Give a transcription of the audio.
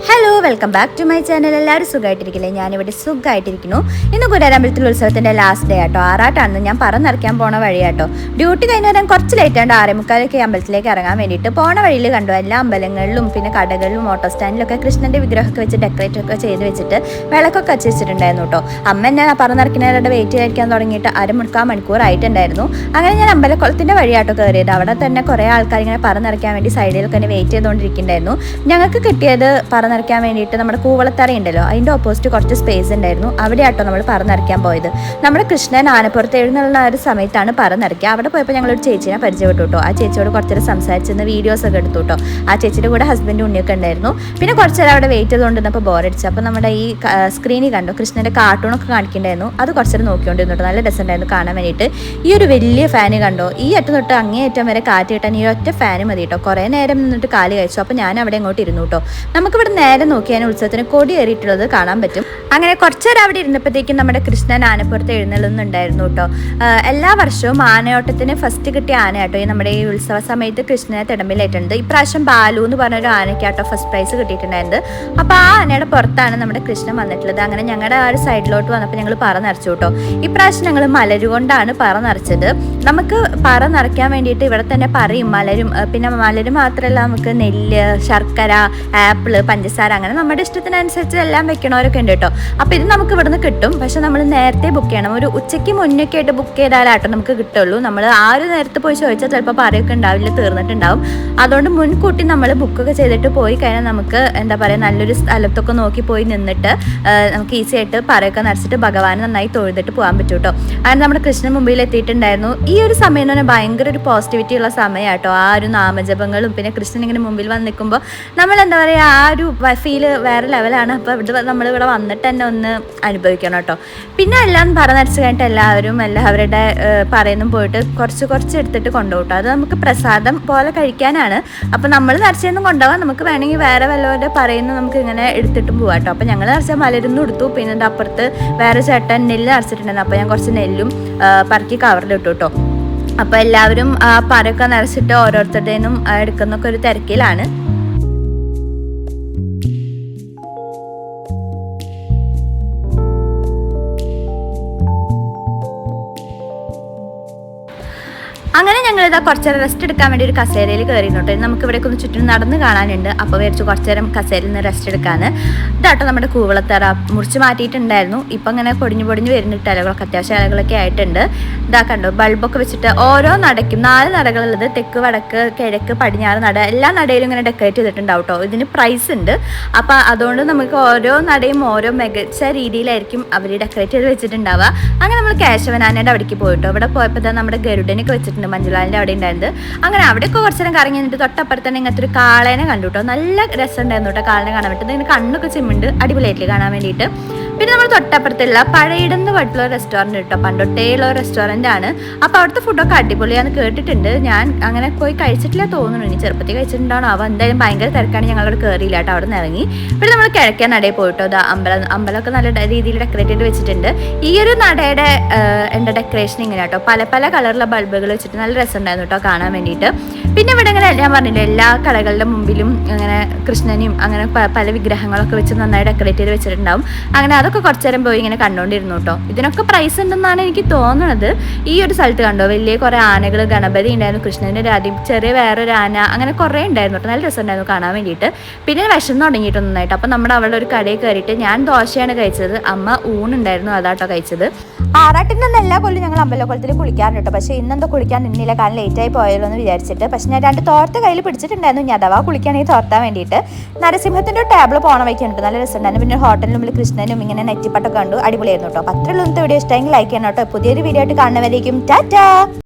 Hello, welcome back to my channel. എല്ലാവരും സുഖമായിട്ടിരിക്കില്ലേ? ഞാനിവിടെ സുഖമായിട്ടിരിക്കുന്നു. ഇന്ന് കുരാരമ്പലത്തിൽ ഉത്സവത്തിൻ്റെ ലാസ്റ്റ് ഡേ ആട്ടോ, ആറാട്ടാണെന്ന് ഞാൻ പറന്നിറക്കാൻ പോണ വഴിയാട്ടോ. ഡ്യൂട്ടി കഴിഞ്ഞ് വരാൻ കുറച്ച് ലേറ്റാണ്ട് 6:45 അമ്പലത്തിലേക്ക് ഇറങ്ങാൻ വേണ്ടിയിട്ട് പോണ വഴിയിൽ കണ്ടു എല്ലാ അമ്പലങ്ങളിലും പിന്നെ കടകളിലും ഓട്ടോ സ്റ്റാൻഡിലൊക്കെ കൃഷ്ണൻ്റെ വിഗ്രഹമൊക്കെ വെച്ച് ഡെക്കറേറ്റ് ഒക്കെ ചെയ്ത് വെച്ചിട്ട് വിളക്കൊക്കെ വെച്ചിട്ടുണ്ടായിരുന്നു കേട്ടോ. അമ്മ എന്നെ പറന്നിറക്കുന്നവരുടെ വെയിറ്റ് ചെയ്തിരിക്കാൻ തുടങ്ങിയിട്ട് 1/4 മണിക്കൂറായിട്ടുണ്ടായിരുന്നു. അങ്ങനെ ഞാൻ അമ്പലക്കുളത്തിൻ്റെ വഴിയാട്ടോ കയറിയത്. അവിടെ തന്നെ കുറേ ആൾക്കാർ ഇങ്ങനെ പറന്നിറക്കാൻ വേണ്ടി സൈഡിലൊക്കെ തന്നെ വെയിറ്റ് ചെയ്തുകൊണ്ടിരിക്കുന്നുണ്ടായിരുന്നു. ഞങ്ങൾക്ക് കിട്ടിയത് പറന്നിറക്കാൻ വേണ്ടിയിട്ട് നമ്മുടെ കൂവളത്തറ ഉണ്ടല്ലോ, അതിൻ്റെ ഓപ്പോസിറ്റ് കുറച്ച് സ്പേസ് ഉണ്ടായിരുന്നു. അവിടെയാട്ടോ നമ്മൾ പറന്നിറക്കാൻ പോയത്. നമ്മുടെ കൃഷ്ണൻ ആനപ്പുറത്ത് എഴുന്നള്ളുന്ന ഒരു സമയത്താണ് പറന്നിറക്കുക. അവിടെ പോയപ്പോൾ ഞങ്ങളൊരു ചേച്ചീനെ പരിചയപ്പെട്ടു കേട്ടോ. ആ ചേച്ചിയോട് കുറച്ചേരം സംസാരിച്ചിരുന്ന് വീഡിയോസൊക്കെ എടുത്തു കേട്ടോ. ആ ചേച്ചിയുടെ കൂടെ ഹസ്ബൻഡ് ഉണ്ണിയൊക്കെ ഉണ്ടായിരുന്നു. പിന്നെ കുറച്ച് നേരം അവിടെ വെയിറ്റ് ചെയ്തുകൊണ്ടിരുന്നപ്പോൾ ബോറടിച്ചു. അപ്പോൾ നമ്മുടെ ഈ സ്ക്രീനിൽ കണ്ടു കൃഷ്ണൻ്റെ കാർട്ടൂണൊക്കെ കാണിക്കുന്നുണ്ടായിരുന്നു. അത് കുറച്ചേരം നോക്കിക്കൊണ്ടിരുന്നു കേട്ടോ. നല്ല രസമുണ്ടായിരുന്നു കാണാൻ വേണ്ടിയിട്ട്. ഈ ഒരു വലിയ ഫാന് കണ്ടോ, ഈ അറ്റം തൊട്ട് അങ്ങേയറ്റം വരെ കാറ്റ് കിട്ടാൻ ഈ ഒറ്റ ഫാന് മതി കേട്ടോ. കുറേ നേരം നിന്നിട്ട് കാല് കഴിച്ചു. അപ്പോൾ ഞാൻ അവിടെ അങ്ങോട്ട് ഇരുന്നു കേട്ടോ. നമുക്കിവിടെ നേരെ നോക്കിയാൽ ഉത്സവത്തിന് കൊടി ഏറിയിട്ടുള്ളത് കാണാൻ പറ്റും. അങ്ങനെ കുറച്ചേരം അവിടെ ഇരുന്നപ്പോഴത്തേക്കും നമ്മുടെ കൃഷ്ണൻ ആനപ്പുറത്ത് എഴുന്നള്ളുന്നുണ്ടായിരുന്നു കേട്ടോ. എല്ലാ വർഷവും ആനയോട്ടത്തിന് ഫസ്റ്റ് കിട്ടിയ ആന കേട്ടോ ഈ നമ്മുടെ ഈ ഉത്സവ സമയത്ത് കൃഷ്ണനെ തിടമ്പിലേറ്റുണ്ട്. ഇപ്രാവശ്യം ബാലു എന്ന് പറഞ്ഞൊരു ആനയ്ക്കാട്ടോ ഫസ്റ്റ് പ്രൈസ് കിട്ടിയിട്ടുണ്ടായിരുന്നത്. അപ്പോൾ ആ ആനയുടെ പുറത്താണ് നമ്മുടെ കൃഷ്ണൻ വന്നിട്ടുള്ളത്. അങ്ങനെ ഞങ്ങളുടെ ആ ഒരു സൈഡിലോട്ട് വന്നപ്പോൾ ഞങ്ങൾ പറ നിറച്ചു കേട്ടോ. ഇപ്രാവശ്യം ഞങ്ങൾ മലരുകൊണ്ടാണ് പറ നിറച്ചത്. നമുക്ക് പറ നിറയ്ക്കാൻ വേണ്ടിയിട്ട് ഇവിടെ തന്നെ പറയും മലരും, പിന്നെ മലര് മാത്രമല്ല നമുക്ക് നെല്ല്, ശർക്കര, ആപ്പിള്, പഞ്ചസാര, അങ്ങനെ നമ്മുടെ ഇഷ്ടത്തിനനുസരിച്ച് എല്ലാം വെക്കണവരൊക്കെ ഉണ്ട് കേട്ടോ. അപ്പോൾ ഇത് നമുക്ക് ഇവിടുന്ന് കിട്ടും. പക്ഷെ നമ്മൾ നേരത്തെ ബുക്ക് ചെയ്യണം. ഒരു ഉച്ചയ്ക്ക് മുന്നൊക്കെ ആയിട്ട് ബുക്ക് ചെയ്താലാട്ടോ നമുക്ക് കിട്ടുള്ളൂ. നമ്മൾ ആ ഒരു നേരത്തെ പോയി ചോദിച്ചാൽ ചിലപ്പോൾ പറയൊക്കെ ഉണ്ടാവില്ല, തീർന്നിട്ടുണ്ടാവും. അതുകൊണ്ട് മുൻകൂട്ടി നമ്മൾ ബുക്കൊക്കെ ചെയ്തിട്ട് പോയി കഴിഞ്ഞാൽ നമുക്ക് എന്താ പറയുക, നല്ലൊരു സ്ഥലത്തൊക്കെ നോക്കി പോയി നിന്നിട്ട് നമുക്ക് ഈസി ആയിട്ട് പറയൊക്കെ നിറച്ചിട്ട് ഭഗവാനെ നന്നായി തൊഴുതിട്ട് പോകാൻ പറ്റും കേട്ടോ. അങ്ങനെ നമ്മുടെ കൃഷ്ണൻ മുമ്പിൽ എത്തിയിട്ടുണ്ടായിരുന്നു. ഈ ഒരു സമയം എന്ന് പറഞ്ഞാൽ ഭയങ്കര ഒരു പോസിറ്റിവിറ്റി ഉള്ള സമയമാട്ടോ. ആ ഒരു നാമജപങ്ങളും പിന്നെ കൃഷ്ണൻ ഇങ്ങനെ മുമ്പിൽ വന്ന് നിൽക്കുമ്പോൾ നമ്മൾ എന്താ പറയുക, ആ ഒരു ഫീല് വേറെ ലെവലാണ്. അപ്പോൾ ഇവിടെ നമ്മളിവിടെ വന്നിട്ട് തന്നെ ഒന്ന് അനുഭവിക്കണം കേട്ടോ. പിന്നെ എല്ലാം പറ നിറച്ച് കഴിഞ്ഞിട്ട് എല്ലാവരുടെ പറയുന്നും പോയിട്ട് കുറച്ച് എടുത്തിട്ട് കൊണ്ടുപോകും. അത് നമുക്ക് പ്രസാദം പോലെ കഴിക്കാനാണ്. അപ്പോൾ നമ്മൾ നിറച്ചൊന്നും കൊണ്ടുപോകാം, നമുക്ക് വേണമെങ്കിൽ വേറെ വല്ലവരുടെ പറയുന്ന നമുക്ക് ഇങ്ങനെ എടുത്തിട്ടും പോകാം കേട്ടോ. അപ്പോൾ ഞങ്ങൾ നിറച്ച മലരുന്നും എടുത്തു. പിന്നെ എൻ്റെ അപ്പുറത്ത് വേറെ ചേട്ടൻ നെല്ല് നിറച്ചിട്ടുണ്ടായിരുന്നു. അപ്പോൾ ഞാൻ കുറച്ച് നെല്ലും പറക്കി കവറിലിട്ടു കേട്ടോ. അപ്പോൾ എല്ലാവരും പറയൊക്കെ നിറച്ചിട്ട് ഓരോരുത്തരുടേനും എടുക്കുന്നൊക്കെ ഒരു തിരക്കിലാണ്. അങ്ങനെ ഞങ്ങളിതാ കുറച്ചേരം റെസ്റ്റ് എടുക്കാൻ വേണ്ടി ഒരു കസേരയിൽ കയറിയിരുന്നോട്ടെ. നമുക്ക് ഇവിടേക്ക് ഒന്ന് ചുറ്റും നടന്ന് കാണാനുണ്ട്. അപ്പോൾ വിചാരിച്ചു കുറച്ചേരം കസേരയിൽ നിന്ന് റെസ്റ്റ് എടുക്കാന്ന്. ഇതാട്ടോ നമ്മുടെ കൂവളത്തറ മുറിച്ച് മാറ്റിയിട്ടുണ്ടായിരുന്നു. ഇപ്പം ഇങ്ങനെ പൊടിഞ്ഞു വരുന്നിട്ട് ഇലകളൊക്കെ അത്യാവശ്യം ഇലകളൊക്കെ ആയിട്ടുണ്ട്. ഇതാ കണ്ടോ, ബൾബൊക്കെ വെച്ചിട്ട് ഓരോ നടക്കും 4 നടകളുള്ളത്. തെക്ക്, വടക്ക്, കിഴക്ക്, പടിഞ്ഞാറ് നട, എല്ലാ നടയിലും ഇങ്ങനെ ഡെക്കറേറ്റ് ചെയ്തിട്ടുണ്ടാവും കേട്ടോ. ഇതിന് പ്രൈസ് ഉണ്ട്. അപ്പോൾ അതുകൊണ്ട് നമുക്ക് ഓരോ നടയും ഓരോ മികച്ച രീതിയിലായിരിക്കും അവർ ഡെക്കറേറ്റ് ചെയ്ത് വെച്ചിട്ടുണ്ടാവുക. അങ്ങനെ നമ്മൾ കേശവനാനയുടെ അവിടേക്ക് പോയിട്ടോ. ഇവിടെ പോയപ്പോൾ ഇതാ നമ്മുടെ ഗരുഡനൊക്കെ വെച്ചിട്ടുണ്ട്, മഞ്ജുലാലിൻ്റെ അവിടെ ഉണ്ടായിരുന്നത്. അങ്ങനെ അവിടെയൊക്കെ കുറച്ച് നേരം കറങ്ങി നിന്നിട്ട് തൊട്ടപ്പുറത്ത് തന്നെ ഇങ്ങനത്തെ ഒരു കാളേനെ കണ്ടു കേട്ടോ. നല്ല രസം ഉണ്ടായിരുന്നു കേട്ടോ കാളനെ കാണാൻ പറ്റുന്നത്. ഇതിന് കണ്ണൊക്കെ ചിമ്മുണ്ട്, അടിപൊളിയായിട്ടില്ല കാണാൻ വേണ്ടിയിട്ട്. പിന്നെ നമ്മൾ തൊട്ടപ്പുറത്തുള്ള പഴയിടുന്ന വീട്ടിലുള്ള റെസ്റ്റോറൻറ്റ് കേട്ടോ, പണ്ടൊട്ടേയുള്ള റെസ്റ്റോറൻ്റ് ആണ്. അപ്പോൾ അവിടുത്തെ ഫുഡൊക്കെ അടിപൊളിയാന്ന് കേട്ടിട്ടുണ്ട്. ഞാൻ അങ്ങനെ പോയി കഴിച്ചിട്ടില്ല തോന്നുന്നു. ഇനി ചെറുപ്പത്തിൽ കഴിച്ചിട്ടുണ്ടാണോ അവ. എന്തായാലും ഭയങ്കര തിരക്കാണ്, ഞങ്ങളവിടെ കയറിയില്ല കേട്ടോ. അവിടെ നിന്ന് ഇറങ്ങി. പിന്നെ നമ്മൾ കിഴക്കേ നടയിൽ പോയിട്ടോ. അത് അമ്പലമൊക്കെ നല്ല രീതിയിൽ ഡെക്കറേറ്റ് ചെയ്ത് വെച്ചിട്ടുണ്ട്. ഈ ഒരു നടയുടെ എൻ്റെ ഡെക്കറേഷൻ ഇങ്ങനെ കേട്ടോ, പല കളറിലുള്ള ബൾബുകൾ വെച്ചിട്ട് നല്ല രസമുണ്ടായിരുന്നു കേട്ടോ കാണാൻ വേണ്ടിയിട്ട്. പിന്നെ ഇവിടെ ഇങ്ങനെ ഞാൻ പറഞ്ഞില്ലേ, എല്ലാ കടകളുടെ മുമ്പിലും അങ്ങനെ കൃഷ്ണനെയും അങ്ങനെ പല വിഗ്രഹങ്ങളൊക്കെ വെച്ച് നന്നായി ഡെക്കറേറ്റ് ചെയ്ത് വെച്ചിട്ടുണ്ടാവും. അങ്ങനെ അതൊക്കെ കുറച്ച് നേരം പോയി ഇങ്ങനെ കണ്ടുകൊണ്ടിരുന്നു കേട്ടോ. ഇതിനൊക്കെ പ്രൈസ് ഉണ്ടെന്നാണ് എനിക്ക് തോന്നുന്നത്. ഈ ഒരു സ്ഥലത്ത് കണ്ടോ, വലിയ കുറേ ആനകൾ, ഗണപതി ഉണ്ടായിരുന്നു, കൃഷ്ണൻ്റെ രാധി, ചെറിയ വേറൊരു ആന, അങ്ങനെ കുറേ ഉണ്ടായിരുന്നു കേട്ടോ. നല്ല രസമുണ്ടായിരുന്നു കാണാൻ വേണ്ടിയിട്ട്. പിന്നെ വിശന്ന് തുടങ്ങിയിട്ട് നന്നായിട്ട്. അപ്പം നമ്മുടെ അവിടെ ഒരു കടയിൽ കയറിയിട്ട് ഞാൻ ദോശയാണ് കഴിച്ചത്. അമ്മ ഊണുണ്ടായിരുന്നു, അതാട്ടോ കഴിച്ചത്. ആറാട്ടിൻ്റെ അന്ന് എല്ലാ കൊല്ലം ഞങ്ങൾ അമ്പലക്കുളത്തിൽ കുളിക്കാറുണ്ട് കേട്ടോ. പക്ഷേ ഇന്നെന്തോ കുളിക്കാൻ നിന്നില്ല, കാരണം ലേറ്റായി പോയല്ലോ എന്ന് വിചാരിച്ചിട്ട്. പക്ഷെ ഞാൻ 2 തോർത്ത് കയ്യിൽ പിടിച്ചിട്ടുണ്ടായിരുന്നു. ഞാൻ അഥവാ കുളിക്കുകയാണെങ്കിൽ തോർത്താൻ വേണ്ടിയിട്ട്. നരസിംഹത്തിൻ്റെ ഒരു ടേബിൾ പോണ വയ്ക്കുന്നുണ്ട്, നല്ല രസമുണ്ടായിരുന്നു. പിന്നെ ഹോട്ടലിന് മുമ്പിൽ കൃഷ്ണനും ഇങ്ങനെ നെറ്റിപ്പട്ടൊക്കെ കണ്ടു, അടിപൊളിയായിരുന്നു കേട്ടോ. അപ്പോൾ അത്രയുള്ള വീഡിയോ ഇഷ്ടമെങ്കിൽ ലൈക്ക് ചെയ്യണം കേട്ടോ. പുതിയൊരു വീഡിയോ ആയിട്ട് കാണുന്നവരേക്കും ടാറ്റാ.